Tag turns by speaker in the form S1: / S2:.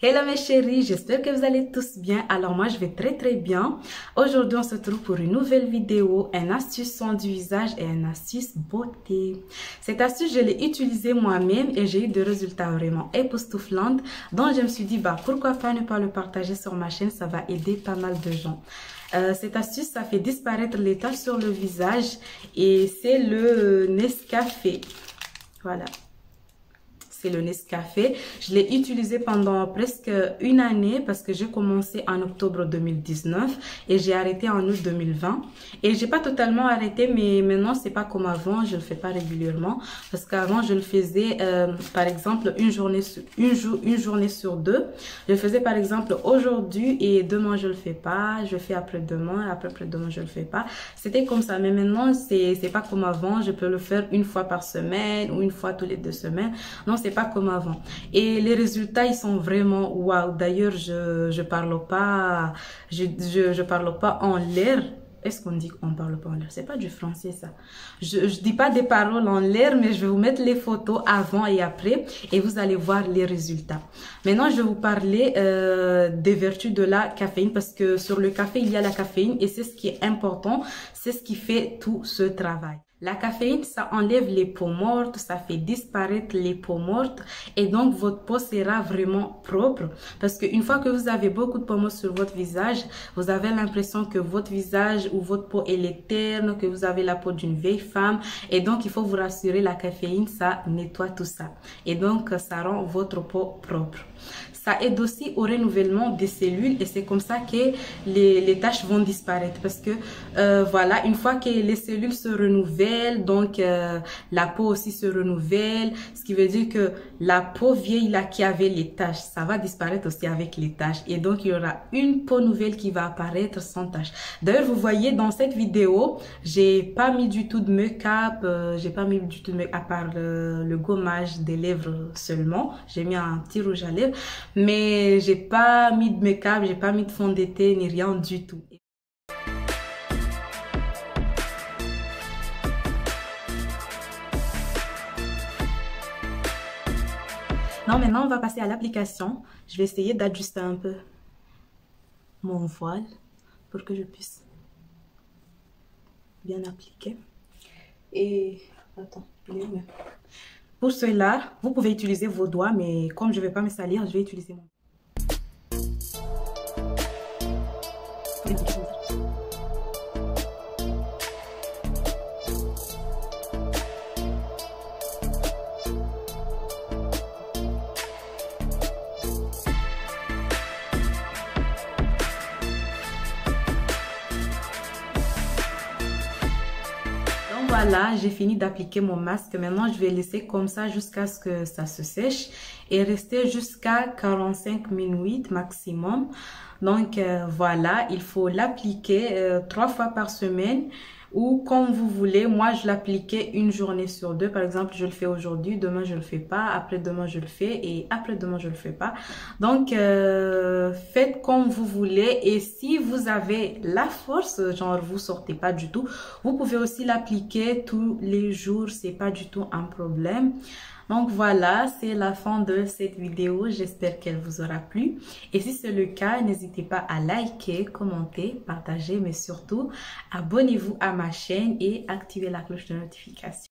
S1: Hello mes chéris, j'espère que vous allez tous bien. Alors moi je vais très bien. Aujourd'hui on se retrouve pour une nouvelle vidéo, une astuce soin du visage et une astuce beauté. Cette astuce je l'ai utilisée moi-même et j'ai eu des résultats vraiment époustouflants. Donc je me suis dit pourquoi pas ne pas le partager sur ma chaîne, ça va aider pas mal de gens. Cette astuce ça fait disparaître les taches sur le visage et c'est le Nescafé. Voilà. C'est le Nescafé. Je l'ai utilisé pendant presque une année parce que j'ai commencé en octobre 2019 et j'ai arrêté en août 2020. Et j'ai pas totalement arrêté, mais maintenant c'est pas comme avant, je le fais pas régulièrement parce qu'avant je le faisais par exemple une journée sur deux. Je le faisais par exemple aujourd'hui et demain je le fais pas, je le fais après-demain et après-demain je le fais pas. C'était comme ça, mais maintenant c'est pas comme avant, je peux le faire une fois par semaine ou une fois tous les 2 semaines. Non, c'est pas comme avant et les résultats ils sont vraiment waouh. D'ailleurs je parle pas en l'air. Est-ce qu'on dit qu'on parle pas en l'air? C'est pas du français ça. Je dis pas des paroles en l'air, mais je vais vous mettre les photos avant et après et vous allez voir les résultats. Maintenant je vais vous parler des vertus de la caféine parce que sur le café il y a la caféine et c'est ce qui est important, c'est ce qui fait tout ce travail. La caféine, ça enlève les peaux mortes, ça fait disparaître les peaux mortes et donc votre peau sera vraiment propre parce qu'une fois que vous avez beaucoup de peaux mortes sur votre visage, vous avez l'impression que votre visage ou votre peau elle est terne, que vous avez la peau d'une vieille femme et donc il faut vous rassurer, la caféine, ça nettoie tout ça et donc ça rend votre peau propre. Ça aide aussi au renouvellement des cellules et c'est comme ça que les taches vont disparaître parce que voilà, une fois que les cellules se renouvellent, donc la peau aussi se renouvelle, ce qui veut dire que la peau vieille là qui avait les taches, ça va disparaître aussi avec les taches et donc il y aura une peau nouvelle qui va apparaître sans taches. D'ailleurs vous voyez dans cette vidéo, j'ai pas mis du tout de make-up, j'ai pas mis du tout de make-up à part le gommage des lèvres seulement, j'ai mis un petit rouge à lèvres. Mais j'ai pas mis de make-up, j'ai pas mis de fond de teint ni rien du tout. Non, maintenant on va passer à l'application. Je vais essayer d'ajuster un peu mon voile pour que je puisse bien appliquer. Et attends, pour cela, vous pouvez utiliser vos doigts, mais comme je ne vais pas me salir, je vais utiliser mon. Voilà, j'ai fini d'appliquer mon masque. Maintenant, je vais laisser comme ça jusqu'à ce que ça se sèche et rester jusqu'à 45 minutes maximum. Donc, voilà, il faut l'appliquer 3 fois par semaine ou comme vous voulez. Moi, je l'appliquais une journée sur deux. Par exemple, je le fais aujourd'hui, demain je le fais pas, après-demain je le fais et après-demain je le fais pas. Donc, faites comme vous voulez et si vous avez la force, genre vous sortez pas du tout, vous pouvez aussi l'appliquer tous les jours, c'est pas du tout un problème. Donc voilà, c'est la fin de cette vidéo. J'espère qu'elle vous aura plu. Et si c'est le cas, n'hésitez pas à liker, commenter, partager, mais surtout, abonnez-vous à ma chaîne et activez la cloche de notification.